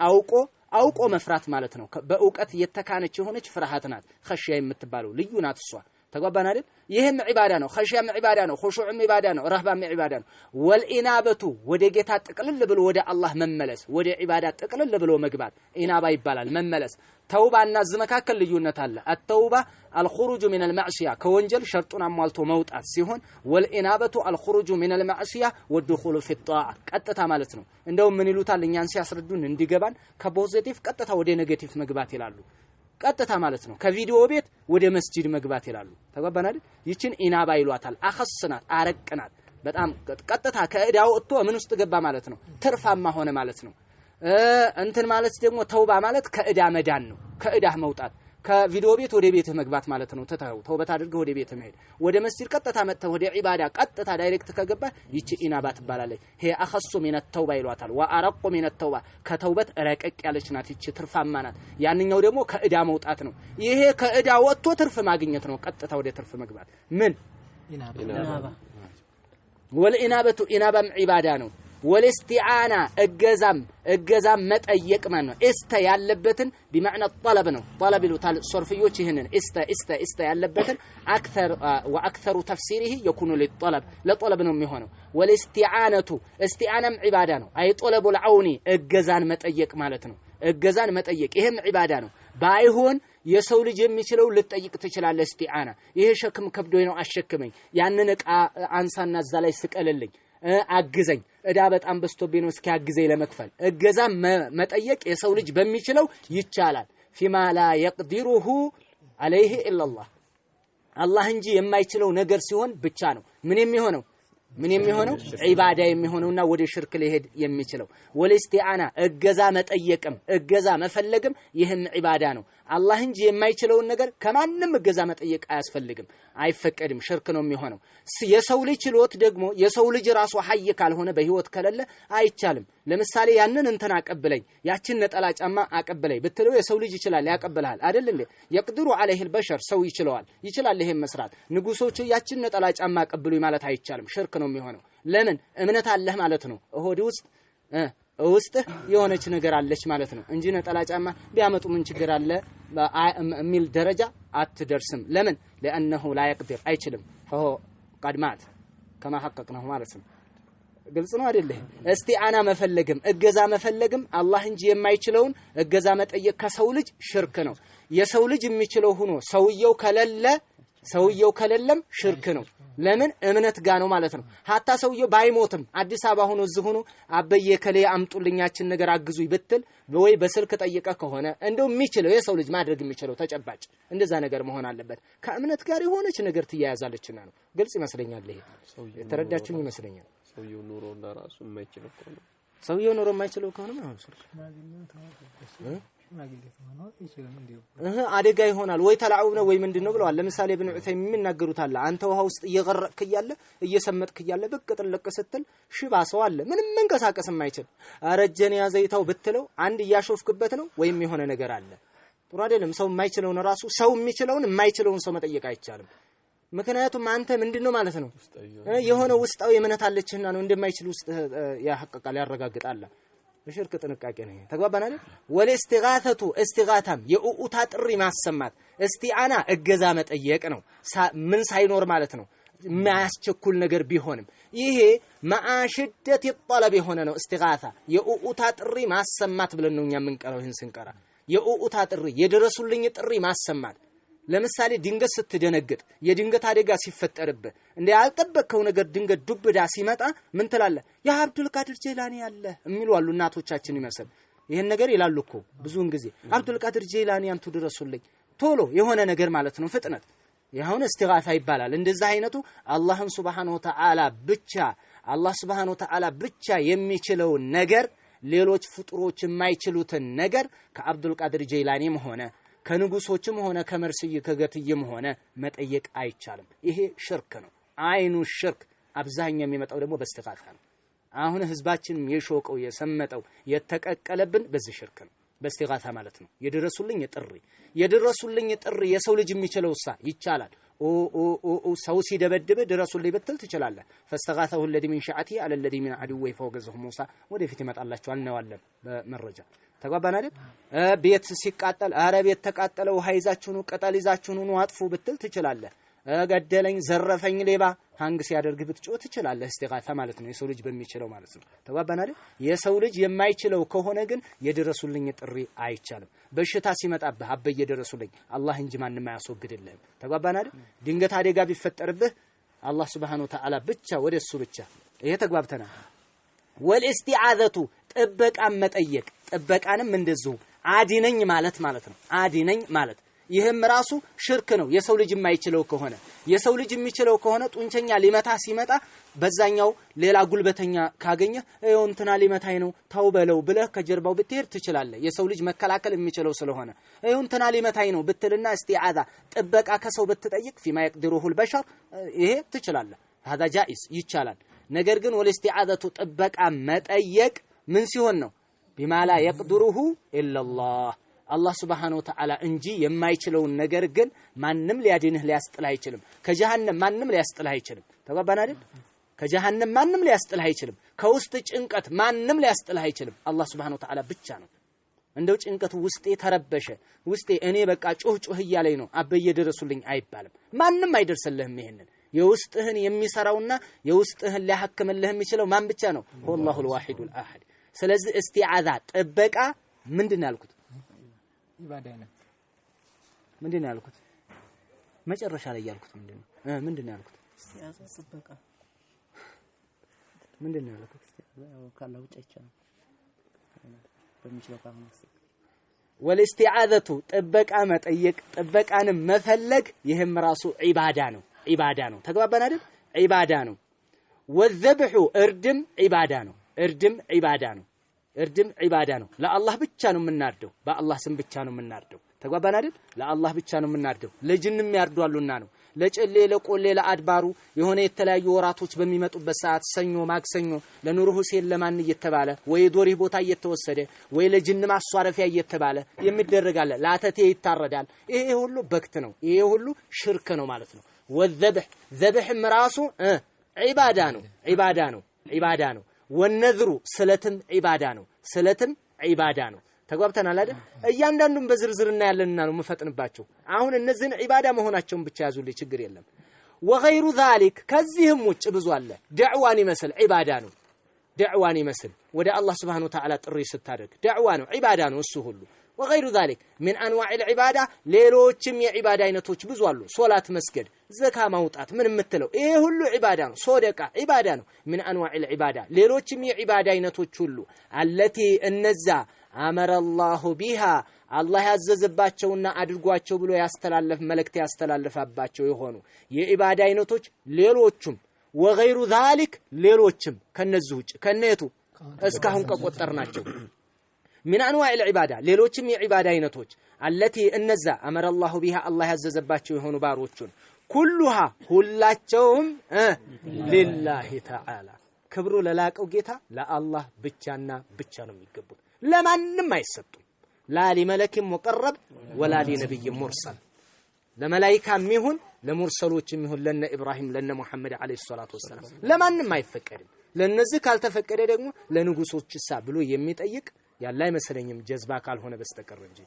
አውቆ መፍራት ማለት ነው በእውቀት የተካነች የሆነች ፍርሃት ናት ኸሽያ የምትባለው ልዩ ናት እሷ ተግባባን አይደል ይሄም ዒባዳ ነው ኸሽያም ዒባዳ ነው ኹሹዕም ዒባዳ ነው ረህባም ዒባዳ ነው ወልኢናበቱ ወደ ጌታ ጥቅልል ብሎ ወደ አላህ መመለስ ወደ ዒባዳ ጥቅልል ብሎ መግባት ኢናባ ይባላል መመለስ ተውባና ዝመካከል ልዩነት አለ አተውባ الخروج من المعصيه ከወንጀል ሸርጡን አሟልቶ መውጣት ሲሆን ወልኢናበቱ الخروج من المعصيه والدخول في الطاعه ቀጥታ ማለት ነው እንደውም ምን ይሉታል እኛን ሲያስረዱን እንዲገባን ከፖዚቲቭ ቀጥታ ወደ ኔጌቲቭ መግባት ይላሉ ቀጥታ ማለት ነው ከቪዲዮ ቤት ወደ መስጂድ መግባት ይላሉ ተግባባን አይደል ይችን ኢናባ ይሏታል አخصናት አረቅናት በጣም ቀጥታ ከእዳው ወጥቶ ምን ውስጥ ገባ ማለት ነው ትርፋማ ሆነ ማለት ነው እንትን ማለት ደግሞ ተውባ ማለት ከእዳ መዳን ነው ከእዳህ መውጣት ከቪዲዮ ቤት ወደ ቤት መግባት ማለት ነው ተውበት አድርገህ ወደ ቤት መሄድ ወደ መስጂድ ቀጥታ መጥተህ ወደ ዒባዳ ቀጥታ ዳይሬክት ከገባ ይቺ ኢናባ ትባላለች هي اخص من التوبه ይሏታል وارق من التوبه ከተውበት ረቀቅ ያለች ናት ይቺ ትርፋማ ናት ያንኛው ደግሞ ከእዳ መውጣት ነው ይሄ ከእዳ ወጥቶ ትርፍ ማግኘት ነው ቀጥታ ወደ ትርፍ መግባት ምን ኢናባ ወልኢናበቱ ኢናባም ዒባዳ ነው ወልስቲዓና እገዛም መጠየቅ ማለት ነው እስተ ያለበትን بمعنى الطلب ነው طلب ይሉታል ሶርፊዮች ይሄንን እስተ ያለበትን واكثر تفسيره يكون للطلب ለطلب ነው የሚሆነው ወልስቲዓነቱ እስቲዓናም ዒባዳ ነው አይ طلب العون እገዛን መጠየቅ ማለት ነው እገዛን መጠየቅ ይሄም ዒባዳ ነው ባይሆን የሰው ልጅ የሚችለው ልጠይቅ ትችላለህ እስቲዓና ይሄ ሸክም ከብዶኝ ነው አሸክመኝ ያንን ዕቃ አንሳና እዛ ላይ ስቀልልኝ አግዘኝ እዳ በጣም በስቶብኝ ነው እስኪ አግዘኝ ለመክፈል እገዛ መጠየቅ የሰው ልጅ በሚችለው ይቻላል فيما لا يقدره عليه الا الله አላህ እንጂ የማይችለው ነገር ሲሆን ብቻ ነው ምን የሚሆነው ዒባዳ የሚሆነውና ወደ ሽርክ ሊሄድ የሚችለው ወልስቲዓና እገዛ መጠየቅም እገዛ መፈለግም ይህም ዒባዳ ነው አላህ እንጂ የማይችለውን ነገር ከማንም እገዛ መጠየቅ አያስፈልግም አይፈቀድም ሽርክ ነው የሚሆነው የሰው ልጅ ችሎት ደግሞ የሰው ልጅ ራሱ ሐይ ካልሆነ በህይወት ከሌለ አይቻልም ለምሳሌ ያንን እንተና አቀብለኝ ያችን ነጠላ ጫማ አቀብለኝ ብትለው የሰው ልጅ ይችላል ያቀብልሃል አይደል እንዴ يقدر عليه البشر ሰው ይችላል ይሄን መስራት ንጉሶች ያችን ነጠላ ጫማ አቀብሉኝ ማለት አይቻልም ሽርክ ነው የሚሆነው ለምን እምነት አለህ ማለት ነው እሆድ ውስጥ የሆነች ነገር አለች ማለት ነው እንጂ ነጠላ ጫማ ቢያመጡ ምን ችግር አለ የሚል ደረጃ አትደርስም ለምን لانه لا يقدر አይችልም هو قد مات كما حققناه ማለት ነው ግልጽ ነው አይደል እስቲዓና መፈለግም እገዛ መፈለግም አላህ እንጂ የማይችለውን እገዛ መጠየቅ ከሰው ልጅ ሽርክ ነው የሰው ልጅ የሚችለው ሆኖ ሰውየው ከለለም ሽርክ ነው ለምን እምነት ጋር ነው ማለት ነው ሀታ ሰውየው ባይሞትም አዲስ አበባ ሆኖ እዚህ ሆኖ አበየ ከለ አምጡልኛችን ነገር አግዙኝ ብትል ወይ በስልክ ጠይቀ ከሆነ እንደው የሚችለው የሰው ልጅ ማድረግ የሚችለው ተጨባጭ እንደዛ ነገር መሆን አለበት ከእምነት ጋር የሆነች ነገር ትያያዛለችና ነው ግልጽ ይመስለኛል ይሄ ተረዳችሁኝ ይመስለኛል ሰውየው ኑሮ ለራሱ የማይችለው ከሆነ ሰውየው ኑሮ የማይችለው ከሆነ ማለት ነው አደጋ ይሆናል ወይ ተላዑብ ነው ወይ ምንድነው ብለዋል። ለምሳሌ ኢብኑ ዑሰይሚን የሚናገሩት አለ አንተ ውሃ ውስጥ እየገረቅክ እያለ እየሰመጥክ እያለ ብቅ ጥልቅ ስትል ሽባ ሰው አለ ምንም መንቀሳቀስ የማይችል አረጀን ያዘይታው ብትለው አንድ እያሾፍክበት ነው ወይም የሆነ ነገር አለ። ጥሩ አይደለም። ሰው የማይችለውን ራሱ ሰው የሚችለውን የማይችለውን ሰው መጠየቅ አይቻልም። ምክንያቱም አንተ ምንድነው ማለት ነው የሆነ ውስጣዊ እምነት አለችና ነው እንደማይችል ውስጥ ያሐቀቃል ያረጋግጣል። በሽርክ ጥንቃቄ ነው። ተግባባን አይደል? ወለስቲጋተቱ እስቲጋታም የኡኡታ ጥሪ ማሰማት እስቲአና እገዛ መጠየቅ ነው። ምን ሳይኖር ማለት ነው የማያስቸኩል ነገር ቢሆንም ይሄ ማአሽደት ይطلب የሆነ ነው። እስቲጋታ የኡኡታ ጥሪ ማሰማት ብለን ነው እኛ የምንቀረው። ይሄን ስንቀራ የኡኡታ ጥሪ የደረሱልኝ ጥሪ ማሰማት ለምሳሌ ድንገት ስትደነግጥ የድንገት አደጋ ሲፈጠርብህ እንደ ያልጠበቀው ነገር ድንገት ዱብዳ ሲመጣ ምን ትላለህ? ያ አብዱል ቃድር ጀላኒ አለ የሚሉ አሉ እናቶቻችን ይመስል ይሄን ነገር ይላሉ እኮ ብዙውን ጊዜ አብዱል ቃድር ጀላኒ አንቱ ድረሱልኝ ቶሎ የሆነ ነገር ማለት ነው ፍጥነት ይሁን እስቲጋፋ ይባላል። እንደዛ አይነቱ አላህን Subhanahu Wa Ta'ala ብቻ አላህ Subhanahu Wa Ta'ala ብቻ የሚችለው ነገር ሌሎች ፍጡሮች የማይችሉትን ነገር ከአብዱል ቃድር ጀላኒም ሆነ ከንጉሶችም ሆነ ከመርስይ ከገትይም ሆነ መጠየቅ አይቻልም። ይሄ ሽርክ ነው። አይኑ ሽርክ አብዛኛው የሚመጣው ደግሞ በእስቲጋፋ ነው። አሁን ህዝባችን የሾቀው የሰመጠው የተቀቀለብን በዚህ ሽርክ ነው። በእስቲጋፋ ማለት ነው የደረሱልኝ ጥሪ የሰው ልጅ የሚችለውሳ ይቻላል። ኦ ሰው ሲደበድብ ድረሱልኝ ብትል ትችላለህ። ፈስተጋተሁ الذي من شعته على الذي من عدوه فوجزه موسى ወደፊት ይመጣላችኋል እናዋለን በመረጃ ተጓባን አይደል? ቤት ሲቃጠል አረ ቤት ተቃጠለ ውሃ ይዛችሁ ነው ቅጠል ይዛችሁ ነው አጥፉ ብትል ትችላለህ። ገደለኝ ዘረፈኝ ሌባ ሃንግ ሲያደርግ ብትጮህ ትችላለህ። እስቲጋፋ ማለት ነው የሰው ልጅ በሚችለው ማለት ነው። ተጓባን አይደል? የሰው ልጅ የማይችለው ከሆነ ግን የደረሱልኝ ጥሪ አይቻልም። በሽታ ሲመጣብህ አበየ የደረሱልኝ አላህ እንጂ ማንንም አያስወግድልህም። ተጓባን አይደል? ድንገት አደጋ ቢፈጠርብህ አላህ Subhanahu Wa Ta'ala ብቻ ወደሱ ብቻ ይሄ ተግባብተናል። ወልእስቲዓዘቱ ጥበቃን መጠየቅ ጥበቃንም እንደዚሁ አዲነኝ ማለት ነው። አዲነኝ ማለት ይሄም ራሱ ሽርክ ነው። የሰው ልጅ የማይችለው ከሆነ የሰው ልጅ የሚችለው ከሆነ ጡንቸኛ ሊመታ ሲመጣ በዛኛው ሌላ ጉልበተኛ ካገኘ እየው እንትና ሊመታኝ ነው ታው በለው ብለህ ከጀርባው ብትሄድ ትችላለህ። የሰው ልጅ መከላከል የሚችለው ስለሆነ እየው እንትና ሊመታኝ ነው ብትልና እስቲዓዛ ጥበቃ ከሰው ብትጠይቅ ፊማ يقدره البشر ይሄ ትችላለህ። هذا جائز ይቻላል። ነገር ግን ወለስቲዓዘቱ ጥበቃ መጠየቅ ምን ሲሆን ነው? بما لا يقدره الا الله አላህ Subhanahu Wa Ta'ala እንጂ የማይችለውን ነገር ግን ማንንም ሊያድንህ ሊያስጥልህ አይችልም። ከጀሃነም ማንንም ሊያስጥልህ አይችልም። ተባባን አይደል? ከጀሃነም ማንንም ሊያስጥልህ አይችልም። ከውስጥ ጭንቀት ማንንም ሊያስጥልህ አይችልም። አላህ Subhanahu Wa Ta'ala ብቻ ነው። እንደው ጭንቀቱ ውስጤ ተረበሸ ውስጤ እኔ በቃ ጩህ እያለኝ ነው አበየ ደረሱልኝ አይባልም። ማንንም አይደርስልህም። ይሄንን የውስጥህን የሚሰራውና የውስጥህን ሊያሐክምልህ የሚችለው ማን ብቻ ነው? ሁወላሁል ዋሂዱል አሐድ። ስለዚህ እስቲዓዛ ጥበቃ ምንድነው ያልኩት? ኢባዳና ምንድነው ያልኩት? መጨረሻ ላይ ያልኩት ምንድነው ያልኩት? እስቲዓዛ ጥበቃ ምንድነው ያልኩት? ያው ካላ ውጭ አይቻልም በሚችለው ካሁንስ ወልእስቲዓዘቱ ጥበቃ መጠየቅ ጥበቃንም መፈለግ ይሄም ራሱ ዒባዳ ነው። ተግባባን አይደል? ዒባዳ ነው። ወዘብሑ እርድም ዒባዳ ነው። ለአላህ ብቻ ነው የምናርደው። በአላህ ስም ብቻ ነው የምናርደው። ተግባባን አይደል? ለአላህ ብቻ ነው የምናርደው። ለጅንም ያርዷሉና ነው። ለጨሌ ለቆሌ ለአድባሩ የሆነ የተለያዩ ወራቶች በሚመጡበት ሰዓት ሰኞ ማክሰኞ ለኑሩ ሁሴን ለማን እየተባለ ወይ ዶሪ ቦታ እየተወሰደ ወይ ለጅን ማሷረፊያ እየተባለ የሚደረጋለ ላተቴ ይታረዳል። ይሄ ሁሉ በክት ነው። ይሄ ሁሉ ሽርክ ነው ማለት ነው። ወዘብሕም ራሱ ዒባዳ ነው። ወነዝሩ ስለትም ዒባዳ ነው። ተጓብተናል አይደል? እያንዳንዱን በዝርዝርና ያለንና ነው መፈጥንባቸው። አሁን እነዚህን ዒባዳ መሆናቸውን ብቻ ያዙልኝ ችግር የለም። ወገይሩ ዛሊክ ከዚህም ውጭ ብዙ አለ። ዳዕዋን ይመስል ዒባዳ ነው። ዳዕዋን ይመስል ወደ አላህ Subhanahu Wa Ta'ala ጥሪ ስታደርግ ዳዕዋ ነው፣ ዒባዳ ነው እሱ ሁሉ። ወገይሩ ዛሊክ من انواع العباده ሌሎችም የዒባዳ አይነቶች ብዙ አሉ። ሶላት መስገድ፣ ዘካ ማውጣት ምን የምትለው ይሄ ሁሉ ዒባዳ ነው። ሶደቃ ዒባዳ ነው። من انواع العباده ሌሎችም የዒባዳ አይነቶች ሁሉ አለቲ እነዛ አመረ አላሁ ቢሃ አላህ ያዘዘባቸውና አድርጓቸው ብሎ መልእክት ያስተላለፈባቸው የሆኑ የዒባዳ አይነቶች ሌሎችም ወገይሩ ذلك ሌሎችም ከነዚህ ውጭ ከነየቱ እስካሁን ከቆጠርናቸው من انواع العباده ሌሎችም የዒባዳ አይነቶች التي እነዛ امر الله بها الله ያዘዘባቸው የሆኑ ባሮቹን كلها ሁላቸውም لله تعالى ክብሩ ለላቀው ጌታ ለአላህ ብቻና ብቻ ነው የሚገቡት ለማንም አይሰጡም لا لملك مقرب ولا لنبي مرسل ለመላእክታም ይሁን ለሙርሰሎችም ይሁን ለነ ኢብራሂም ለነ ሙሐመድ አለይሂ ሰላቱ ወሰለም ለማንም አይፈቀድም ለነዚህ ካልተፈቀደ ደግሞ ለንጉሶችሳ ብሎ የሚጠይቅ ያለ አይመስለኝም ጀዝባ ካልሆነ በስተቀር እንጂ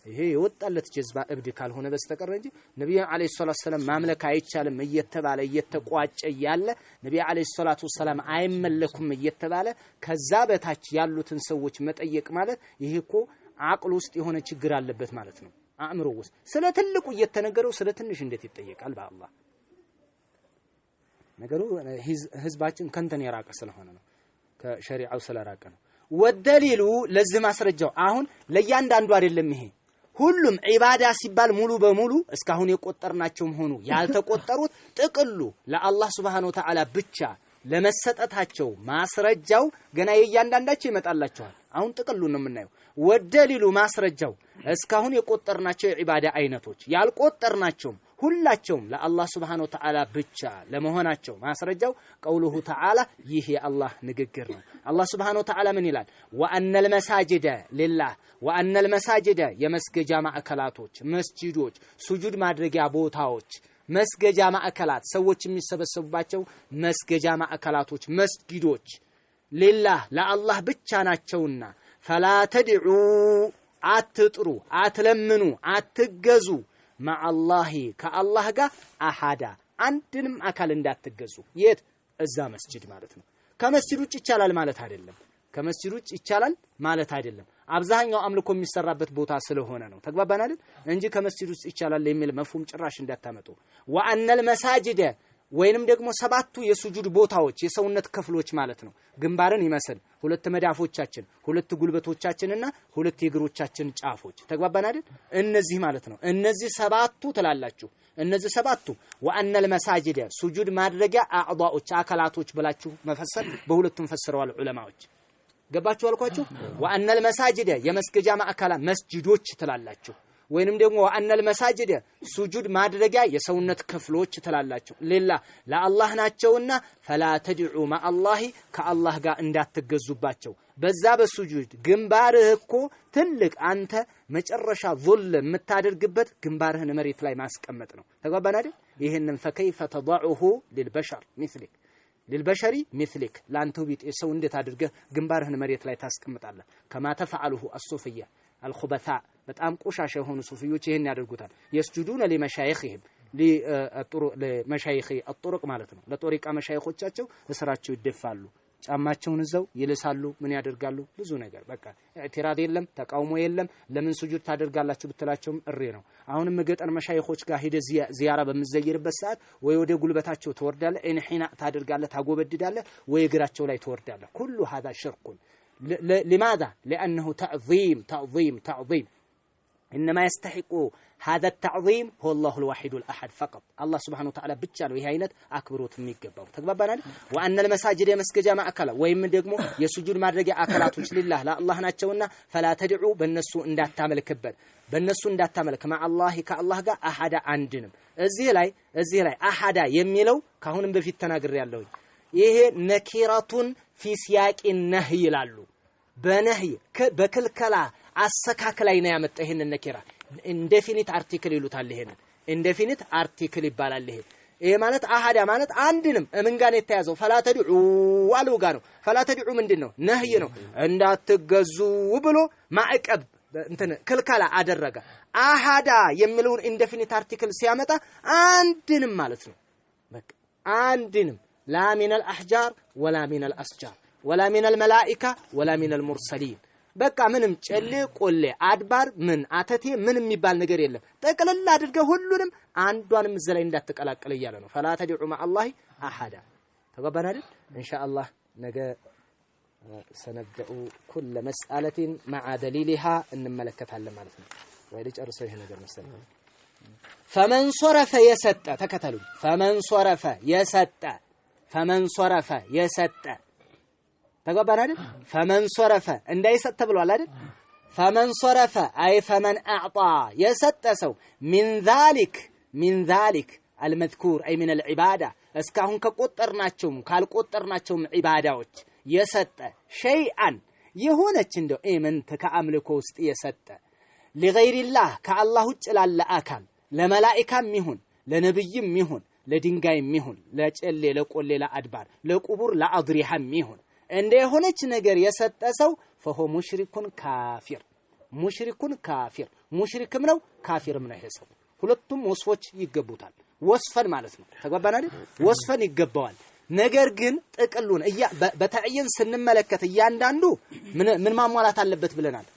ይሄ የወጣለት ጀዝባ እብድ ካልሆነ በስተቀር እንጂ ነብዩ አለይሂ ሰላቱ ወሰለም ማምለክ አይቻልም እየተባለ እየተቋጨ ያለ ነብዩ አለይሂ ሰላቱ ወሰለም አይመለኩም እየተባለ ከዛ በታች ያሉትን ሰዎች መጠየቅ ማለት ይሄ እኮ አቅል ውስጥ የሆነ ችግር አለበት ማለት ነው አእምሮ ውስጥ ስለ ትልቁ እየተነገረው ስለ ትንሽ እንዴት ይጠየቃል በአላህ ነገሩ ህዝባችን ከንተን የራቀ ስለሆነ ነው ከሸሪዓው ስለራቀ ነው ወደሊሉ ለዚህ ማስረጃው አሁን ለያንዳንዱ አይደለም ይሄ ሁሉም ዒባዳ ሲባል ሙሉ በሙሉ እስካሁን የቆጠርናቸውም ሆኑ ያልተቆጠሩት ጥቅሉ ለአላህ Subhanahu Wa Ta'ala ብቻ ለመሰጠታቸው ማስረጃው ገና የያንዳንዳቸው ይመጣላቸዋል አሁን ጥቅሉን ነው የምናየው ወደሊሉ ማስረጃው እስካሁን የቆጠርናቸው የዒባዳ አይነቶች ያልቆጠርናቸው ሁላቸውም ለአላህ Subhanahu Wa Ta'ala ብቻ ለመሆናቸው ማስረጃው ቀውሉሁ ተዓላ ይህ የአላህ ንግግር ነው አላህ Subhanahu Wa Ta'ala ምን ይላል ወአነል መሳጅደ ሊላህ ወአነል መሳጅደ የመስገጃ ማዕከላቶች መስጂዶች ሱጁድ ማድረጊያ ቦታዎች መስገጃ ማዕከላት ሰዎች የሚሰበሰቡባቸው መስገጃ ማዕከላቶች መስጊዶች ሊላህ ለአላህ ብቻ ናቸውና ፈላ ተድዑ አትጥሩ አትለምኑ አትገዙ ማአላህ ከአላህ ጋር አሐዳ አንድንም አካል እንዳትገዙ የት እዛ መስጂድ ማለት ነው ከመስጂድ ውጭ ይቻላል ማለት አይደለም ከመስጂድ ውጭ ይቻላል ማለት አይደለም አብዛኛው አምልኮ የሚሰራበት ቦታ ስለሆነ ነው ተግባባን አይደል እንጂ ከመስጂድ ውስጥ ይቻላል የሚል መፍሁም ጭራሽ እንዳታመጡ ወአነል መሳጅደ ወይንም ደግሞ ሰባቱ የሱጁድ ቦታዎች የሰውነት ክፍሎች ማለት ነው ግንባርን ይመስል ሁለት መዳፎቻችን ሁለት ጉልበቶቻችንና ሁለት የእግሮቻችን ጫፎች ተግባባን አይደል እነዚህ ማለት ነው እነዚህ ሰባቱ ተላላችሁ እነዚህ ሰባቱ ወአነል መሳጅደ ሱጁድ ማድረጊያ አዕዳዎች አካላቶች ብላችሁ መፈሰር በሁለቱም ፈስረዋል ዑለማዎች ገባችሁ አልኳችሁ ወአነል መሳጅደ የመስገጃ ማዕከላት መስጂዶች ተላላችሁ ወይንም ደግሞ ወአነል መሳጅደ ሱጁድ ማድረጊያ የሰውነት ክፍሎች ተላላችሁ ሌላ ለአላህ ናቸውና ፈላ ተድዑ ማአላህ ከአላህ ጋር እንዳትገዙባቸው በዛ በሱጁድ ግንባርህ እኮ ትልቅ አንተ መጨረሻ ዙል የምታደርግበት ግንባርህን መሬት ላይ ማስቀመጥ ነው ተግባባን አይደል ይሄንን ፈከይፈ ተضعه للبشر مثلك للبشري مثلك لانتو بيت سو እንዴት አድርገህ ግንባርህን መሬት ላይ ታስቀምጣለህ كما تفعله الصوفيه الخبثاء በጣም ቆሻሻ የሆኑ ሱፊዮች ይሄን ያደርጉታል يسجدون لمشايخهم لمشايخ الطرق ማለት ነው ለጦሪቃ መሻይኾቻቸው እስራቸው ይደፋሉ ጫማቸውን እዛው ይልሳሉ ምን ያደርጋሉ ብዙ ነገር በቃ ኢዕቲራድ የለም ተቃውሞ የለም ለምን ሱጁድ ታደርጋላችሁ ብትላቸውም እሬ ነው አሁንም ገጠር መሻይኾች ጋር ሄደ ዚያራ በመዘየርበት ሰዓት ወይ ወደ ጉልበታቸው ተወርዳለ እንሂና ታደርጋለ ታጎበድዳለ ወይ እግራቸው ላይ ተወርዳለ ኩሉ هذا شرك لماذا لانه تعظيم انما يستحق هذا التعظيم هو الله الواحد الاحد فقط الله سبحانه وتعالى ብቻ ነው ይሄ አይነት አክብሮት የሚገባው ተግባባናል وان المساجد መስገጃ ማዕከላ ወይም ደግሞ የሱጁድ ማድረጊያ አካላቶች لله ለአላህ ናቸውና فلا تدعوا በእነሱ እንዳታመልክበት በእነሱ እንዳታመልክ ማአላህ ከአላህ ጋር አሐዳ አንድንም እዚህ ላይ አሐዳ የሚለው ካሁንም በፊት ተናግሬያለሁ ይሄ ነኪራቱን في سياق النهي ይላሉ በነህይ በክልከላ አሰካክ ላይ ነው ያመጣ ይሄን ነኪራ ኢንዴፊኒት አርቲክል ይሉታል ይሄን ኢንዴፊኒት አርቲክል ይባላል ይሄ ማለት አሐዳ ማለት አንድንም ምን ጋር ነው የተያዘው ፈላ ተድዑ አሉ ጋር ነው ፈላ ተድዑ ምንድነው ነህይ ነው እንዳትገዙ ብሎ ማዕቀብ እንትን ክልከላ አደረገ አሐዳ የሚለውን ኢንዴፊኒት አርቲክል ሲያመጣ አንድንም ማለት ነው በቃ አንድንም لا من الأحجار ولا من الأشجار ولا من الملائكة ولا من المرسلين በቃ ምንም ጨሌ ቆሌ አድባር ምን አተቴ ምንም የሚባል ነገር የለም ጠቅለል አድርገው ሁሉንም አንዷንም ዘላይ እንዳትቀላቀለ ይያለ ነው فلا تدعوا مع الله احد ተገባን አይደል ኢንሻአላህ ነገ ሰነብደው كل مسألة مع دليلها እንመለከታለን ማለት ነው ወይ ልጨርሰው ይሄ ነገር መሰለኝ فمن صرف يسط ተከተሉ فمن صرف يسط ፈመን ሶረፈ የሰጠ ተገባን አይደል ፈመን ሶረፈ እንዳይሰጥ ተብሏል አይደል ፈመን ሶረፈ አይ ፈመን አዕጣ የሰጠ ሰው ሚን ዛሊክ المذكور أي من العبادة እስካሁን ከቆጠርናቸው ካልቆጠርናቸው ዒባዳዎች የሰጠ ሸይአን የሆነች እንደው ኤመንተ ከአምልኮ ውስጥ የሰጠ ለገይሪላህ ከአላህ ውጭ ላለ አካል ለመላእክታም ይሁን ለነብይም ይሁን ለድንጋይም ይሁን ለጨሌ ለቆሌ ለአድባር ለቁቡር ለአድሪሃም ይሁን እንደ የሆነች ነገር የሰጠ ሰው فهو ሙሽሪኩን ካፊር ሙሽሪክም ነው ካፊርም ነው ይሄ ሰው ሁለቱም ወስፎች ይገቡታል ወስፈን ማለት ነው ተግባባን አይደል ወስፈን ይገባዋል ነገር ግን ጥቅሉን በተዕይን ስንመለከት እያንዳንዱ ምን ማሟላት አለበት ብለናል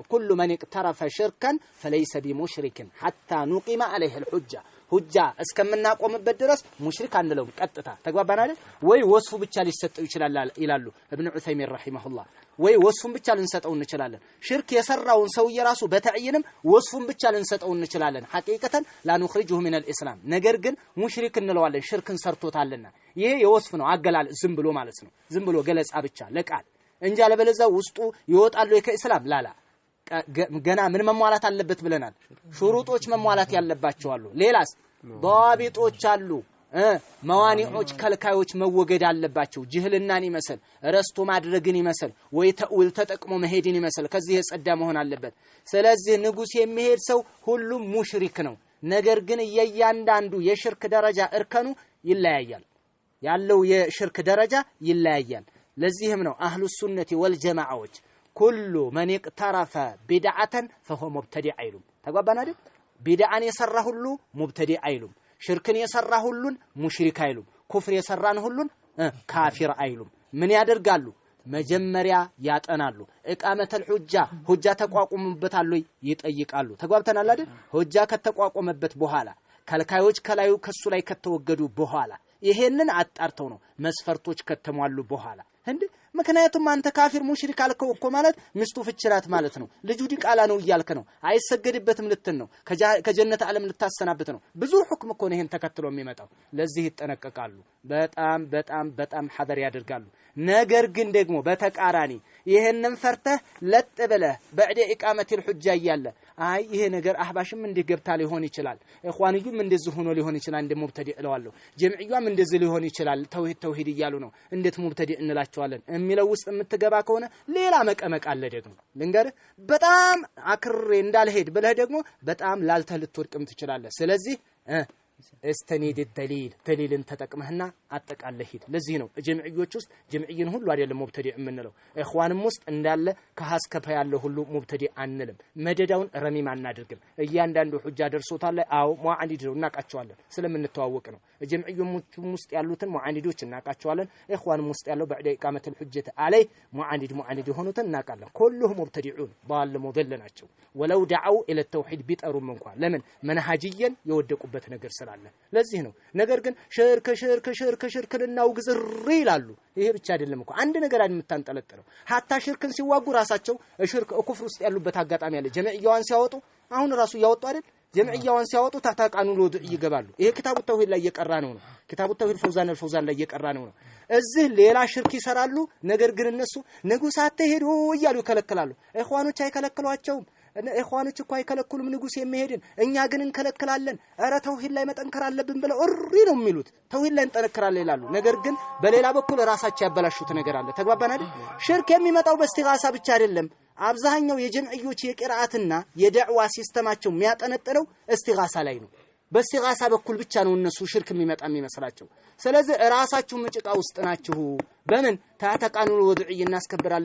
ኩሉ መን اقترف شركا فليس بمشرك حتى نقيم عليه الحجه ሁጃ እስከምናቆምበት ድረስ ሙሽሪክ አንለው ቀጥታ ተግባባን አይደል ወይ ወስፉ ብቻ ሊሰጠው ይችላል ይላሉ ኢብኑ ዑሰይሚን ረሂመሁላህ ወይ ወስፉን ብቻ ልንሰጠው እንችላለን ሽርክ የሰራውን ሰው የራሱ በተዕይንም ወስፉን ብቻ ልንሰጠው እንችላለን ሐቂቀተን لا نخرجه من الاسلام ነገር ግን ሙሽሪክ እንለዋለን ሽርክን ሰርቶታልና ይሄ የወስፍ ነው አገላል ዝም ብሎ ማለት ነው ዝም ብሎ ገለጻ ብቻ ለቃል እንጂ አለበለዚያ ውስጡ ይወጣሉ ከእስላም ላላ ገና ምን መሟላት አለበት ብለናል ሹሩጦች መሟላት ያለባቸው አሉ ሌላስ ضابጦች አሉ መዋኒዖች ከልካዮች መወገድ አለባቸው ጅህልናን ይመስል ረስቶ ማድረግን ይመስል ወይ ተውል ተጠቅሞ መሄድን ይመስል ከዚህ የጸዳ መሆን አለበት ስለዚህ ንጉስ የሚሄድ ሰው ሁሉም ሙሽሪክ ነው ነገር ግን የእያንዳንዱ የሽርክ ደረጃ እርከኑ ይለያያል ያለው የሽርክ ደረጃ ይለያያል ለዚህም ነው አህሉ ሱነቲ ወልጀማዓዎች ኩሉ መን اقترف بدعة فهو مبتدع አይሉም ተግባባን አይደል ቢድዓን የሰራ ሁሉ ሙብተዲ አይሉም ሽርክን የሰራ ሁሉን ሙሽሪክ አይሉም ኩፍር የሰራን ሁሉን ካፊር አይሉም ምን ያደርጋሉ መጀመሪያ ያጠናሉ ኢቃመተል ሁጃ ተቋቁሙበታል ይጠይቃሉ ተግባብተናል አይደል ሁጃ ከተቋቁመበት በኋላ ከልካዮች ከላዩ ከሱ ላይ ከተወገዱ በኋላ ይሄንን አጣርተው ነው መስፈርቶች ከተሟሉ በኋላ እንዴ ምክንያቱም አንተ ካፊር ሙሽሪክ አልከው እኮ ማለት ሚስቱ ፍችራት ማለት ነው ልጁ ዲቃላ ነው ይያልከ ነው አይሰገድበትም ልትን ነው ከጀነት ዓለም ልታሰናበት ነው ብዙ ሁክም እኮ ነው ይሄን ተከትሎ የሚመጣው ለዚህ ይጠነቀቃሉ በጣም ሐደር ያደርጋሉ ነገር ግን ደግሞ በተቃራኒ ይሄንን ፈርተህ ለጥ ብለህ በዕደ ኢቃመቲል ሁጃ ይያለ አይ ይሄ ነገር አህባሽም እንዲገብታ ሊሆን ይችላል ኢኽዋንዩም እንደዚህ ሆኖ ሊሆን ይችላል እንደ ሙብተዲ እለዋለሁ ጀምዒያም እንደዚህ ሊሆን ይችላል ተውሂድ ይያሉ ነው እንዴት ሙብተዲ እንላቸዋለን የሚለው ውስጥ የምትገባ ከሆነ ሌላ መቀመቅ አለ ደግሞ ልንገርህ በጣም አክሬ እንዳልሄድ ብለህ ደግሞ በጣም ላልተህ ልትወድቅም ትችላለህ ስለዚህ استنيد دليل ተጠቅመህና አጠቃለህ ሂድ ለዚህ ነው ጀምዒዮች ውስጥ ጀምዒን ሁሉ አይደለም ሙብተዲ የምንለው ኢኽዋንም ውስጥ እንዳለ ከሐስከፈ ያለው ሁሉ ሙብተዲ አንልም መደዳውን ረሚም አናድርግም እያንዳንዱ ሁጃ ደርሶታል አው ሙዓኒድ ነው እናቃቸዋለን ስለምንተዋወቅ ነው ጀምዒዮች ውስጥ ያሉትን ሙዓኒዶች እናቃቸዋለን ኢኽዋንም ውስጥ ያለው በዕደ ኢቃመተል ሁጀተ አለይ ሙዓኒድ ሆኑትን እናቃለን ኩሉሁ ሙብተዲዑን ባል ሙደል ናቸው ወለው ደዓው ኢለ ተውሂድ ቢጠሩም እንኳን ለምን መንሃጅየን የወደቁበት ነገር ስላለ ለዚህ ነው ነገር ግን ሽርክንና ውግዝር ይላሉ ይሄ ብቻ አይደለም እኮ አንድ ነገር አይምታንጠለጥለው hatta ሽርክን ሲዋጉ ራሳቸው ሽርክ ኩፍር ውስጥ ያሉበት አጋጣሚ አለ ጀምዒያዋን ሲያወጡ አሁን ራሱ ያወጡ አይደል ጀምዒያዋን ሲያወጡ ታታቃኑ ሎድ ይገባሉ ይሄ ኪታቡ ተውሂድ ላይ እየቀራ ነው ኪታቡ ተውሂድ ፈውዛን ላይ እየቀራ ነው እዚህ ሌላ ሽርክ ይሰራሉ ነገር ግን እነሱ ንጉስ አትሄዱ እያሉ ይከለክላሉ ኢኽዋኖች አይከለክሏቸውም ኢኽዋኖች እኮ አይከለክሉም ንጉስ የሚሄድን እኛ ግን እንከለክላለን አረ ተውሂድ ላይ መጠንከር አለብን ብለው እሪ ነው የሚሉት ተውሂድ ላይ እንጠነክራለን ይላሉ ነገር ግን በሌላ በኩል ራሳቸው ያበላሹት ነገር አለ ተግባባን አይደል ሽርክ የሚመጣው በእስቲጋሳ ብቻ አይደለም አብዛኛው የጀምዒዮች የቂራአትና የደዕዋ ሲስተማቸው የሚያጠነጥነው እስቲጋሳ ላይ ነው በእስቲጋሳ በኩል ብቻ ነው እነሱ ሽርክ የሚመጣ የሚመስላቸው ስለዚህ ራሳችሁ መጭቃ ውስጥ ናችሁ በምን ታተቃኑል ወድዒ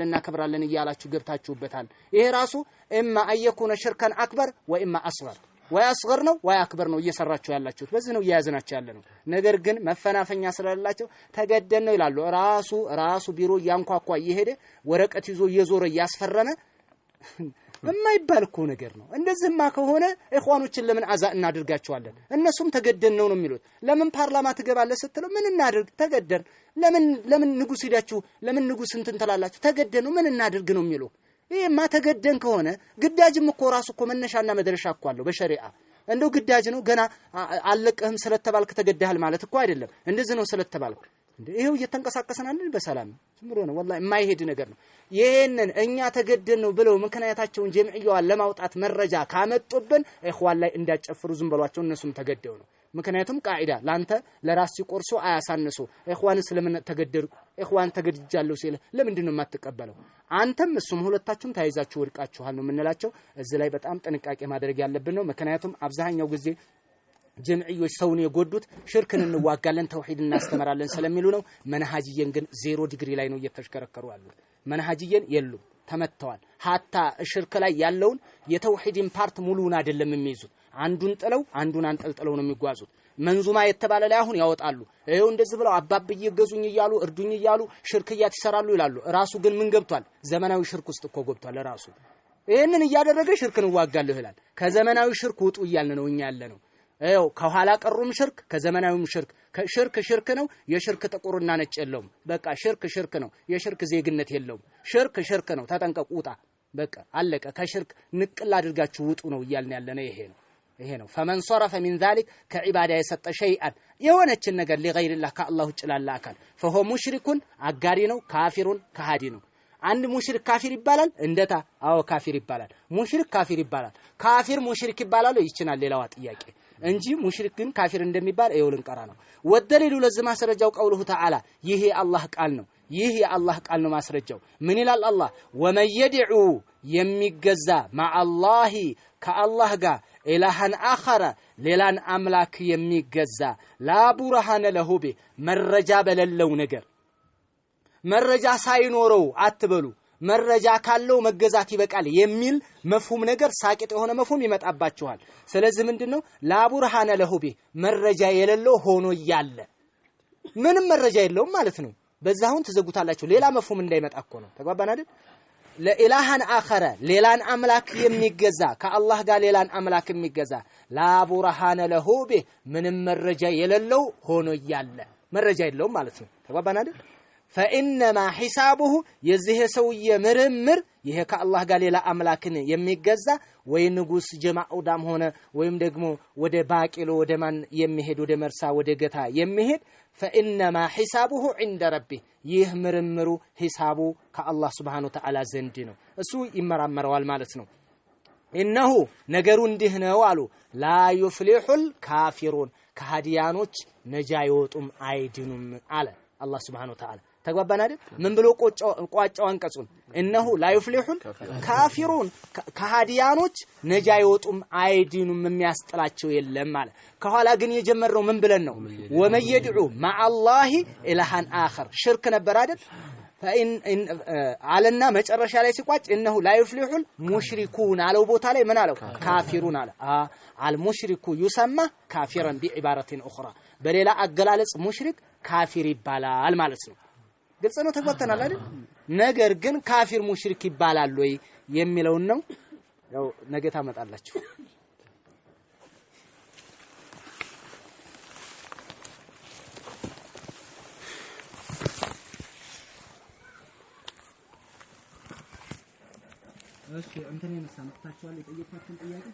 እናከብራለን እያላችሁ ገብታችሁበታል ይሄ ራሱ እማ አየኩነ ሽርከን አክበር ወኢማ አስገር ወይ አስገር ነው ወይ አክበር ነው እየሰራችሁ ያላችሁት በዚህ ነው እያያዝናችሁ ያለ ነው ነገር ግን መፈናፈኛ ስለላቸው ተገደን ነው ይላሉ ራሱ ቢሮ ያንኳኳ እየሄደ ወረቀት ይዞ እየዞረ ያስፈረመ የማይባል እኮ ነገር ነው እንደዚህማ ከሆነ ኢኽዋኖችን ለምን አዛ እናድርጋቸዋለን እነሱም ተገደን ነው የሚሉት ለምን ፓርላማ ትገባለህ ስትለው ምን እናድርግ ተገደን ለምን ንጉስ ሄዳችሁ ለምን ንጉስ እንትን ተላላችሁ ተገደን ነው ምን እናድርግ ነው የሚሉ ይሄማ ተገደን ከሆነ ግዳጅም እኮ ራሱ እኮ መነሻና መድረሻ እኮ አለው በሸሪዓ እንደው ግዳጅ ነው ገና አለቀህም ስለተባልክ ተገደሃል ማለት እኮ አይደለም እንደዚህ ነው ስለተባልክ እንዴ ይሄው እየተንቀሳቀሰን አይደል በሰላም ዝም ብሎ ነው والله የማይሄድ ነገር ነው ይሄንን እኛ ተገደን ነው ብለው ምክንያታቸውን ጀምዕያዋን ለማውጣት መረጃ ካመጡብን ኢኽዋን ላይ እንዳጨፍሩ ዝም ብሏቸው እነሱም ተገደው ነው ምክንያቱም ቃዒዳ ላንተ ለራስ ሲቆርሱ አያሳንሱ ኢኽዋን ስለምን ተገደሩ ኢኽዋን ተገድጃለሁ ሲል ለምንድን ነው የማትቀበለው አንተም እሱም ሁለታችሁም ታይዛችሁ ወድቃችኋል ነው የምንላቸው እዚህ ላይ በጣም ጥንቃቄ ማድረግ ያለብን ነው ምክንያቱም አብዛኛው ጊዜ ጀምዕዮች ሰውን የጎዱት ሽርክን እንዋጋለን ተውሂድ እናስተምራለን ስለሚሉ ነው መንሃጅየን ግን 0 ዲግሪ ላይ ነው እየተሽከረከሩ ያሉት መንሃጅየን የሉም ተመተዋል hatta ሽርክ ላይ ያለውን የተውሂድን ፓርት ሙሉውን አይደለም የሚይዙት አንዱን ጥለው አንዱን አንጠልጥለው ነው የሚጓዙት መንዙማ የተባለ ላይ አሁን ያወጣሉ ይሄው እንደዚህ ብለው አባብዬ ገዙኝ ይያሉ እርዱኝ ይያሉ ሽርክያት ይሰራሉ ይላሉ ራሱ ግን ምን ገብቷል ዘመናዊ ሽርክ ውስጥ እኮ ገብቷል ራሱ ይሄንን እያደረገ ሽርክን ዋጋለሁ ይላል ከዘመናዊ ሽርክ ውጡ ይያልን ነው እኛ ያለነው አይው ከኋላ ቀሩም ሽርክ ከዘመናዊም ሽርክ ነው የሽርክ ጥቁርና ነጭ የለውም በቃ ሽርክ ነው የሽርክ ዜግነት የለውም ሽርክ ነው ተጠንቀቁ ውጣ በቃ አለቀ ከሽርክ ንቅል አድርጋችሁ ውጡ ነው ይያልን ያለነው ይሄ ነው فمن صرف من ذلك كعباده يسط شيئا የሆነችን ነገር لغير الله ከአላህ ውጭ ላለ አካል فهو مشرك አጋሪ ነው ካፊሩን ከሃዲ ነው አንድ ሙሽሪክ ካፊር ይባላል እንደታ አዎ ካፊር ይባላል ሙሽሪክ ካፊር ይባላል ካፊር ሙሽሪክ ይባላል ይችላል ሌላው ጥያቄ እንጂ ሙሽሪክ ግን ካፊር እንደሚባል አይውልን ቀራ ነው ወደሊሉ ለዚህ ማስረጃው ቀውሉሁ ተዓላ ይሄ አላህ ቃል ነው ይሄ የአላህ ቃል ነው ማስረጃው ምን ይላል አላህ ወመን የድዑ የሚገዛ ማአላህ ከአላህ ጋር ኢላሃን አኸረ ሌላን አምላክ የሚገዛ ላ ቡርሃነ ለሁ ቢ መረጃ በሌለው ነገር መረጃ ሳይኖረው አትበሉ መረጃ ካለው መገዛት ይበቃል የሚል መፍሁም ነገር ሳቂጥ የሆነ መፍሁም ይመጣባችኋል ስለዚህ ምንድነው ላቡርሃነ ለሁቢ መረጃ የሌለው ሆኖ ያለ ምንም መረጃ የለውም ማለት ነው በዛሁን ተዘጉታላችሁ ሌላ መፍሁም እንዳይመጣ እኮ ነው ተግባባን አይደል ለኢላሃን አኸረ ሌላን አምላክ የሚገዛ ከአላህ ጋር ሌላን አምላክ የሚገዛ ላቡርሃነ ለሁቢ ምንም መረጃ የሌለው ሆኖ ያለ መረጃ የለውም ማለት ነው ተግባባን አይደል فإنما حسابه يزه سوي مرمر ይሄ ከአላህ ጋር ሌላ አምላክን የሚገዛ ወይ ንጉስ ጀማኡ ዳም ሆነ ወይም ደግሞ ወደ ባቂሎ ወደ ማን የሚሄድ ወደ መርሳ ወደ ገታ የሚሄድ فإنما حسابه عند ربه ይህ ምርምሩ ሂሳቡ ከአላህ Subhanahu Wa Ta'ala ዘንድ ነው እሱ ይመራመረዋል ማለት ነው ኢነሁ ነገሩ እንዲህ ነው አሉ ላ ይፍሊሁል ካፊሩን ከሃዲያኖች ነጃ ይወጡም አይድኑም አለ አላህ Subhanahu Wa Ta'ala ተግባባን አይደል ምን ብሎ ቋጫው አንቀጹን እነሆ ላ ይፍሊሁል ካፊሩን ከሃዲያኖች ነጃ ይወጡም አይድኑም የሚያስጥላቸው የለም ማለት ከኋላ ግን የጀመረው ምን ብለን ነው ወመየድዑ ማአላህ ኢላሃን አኸር ሽርክ ነበር አይደል فإن አለና መጨረሻ ላይ ሲቋጭ እነሆ ላ ይፍሊሁል ሙሽሪኩን አለው ቦታ ላይ ምን አለው ካፊሩን አለ አልሙሽሪኩ ይሰማ ካፊራን ቢዕባረቲን ኡኽራ በሌላ አገላለጽ ሙሽሪክ ካፊር ይባላል ማለት ነው ግልጽ ነው ተግባብተናል አይደል ነገር ግን ካፊር ሙሽሪክ ይባላል ወይ የሚለው ነው ያው ነገ ታመጣላችሁ እሺ እንትን የመሳመጣችኋል የጠየቃችሁን ጥያቄ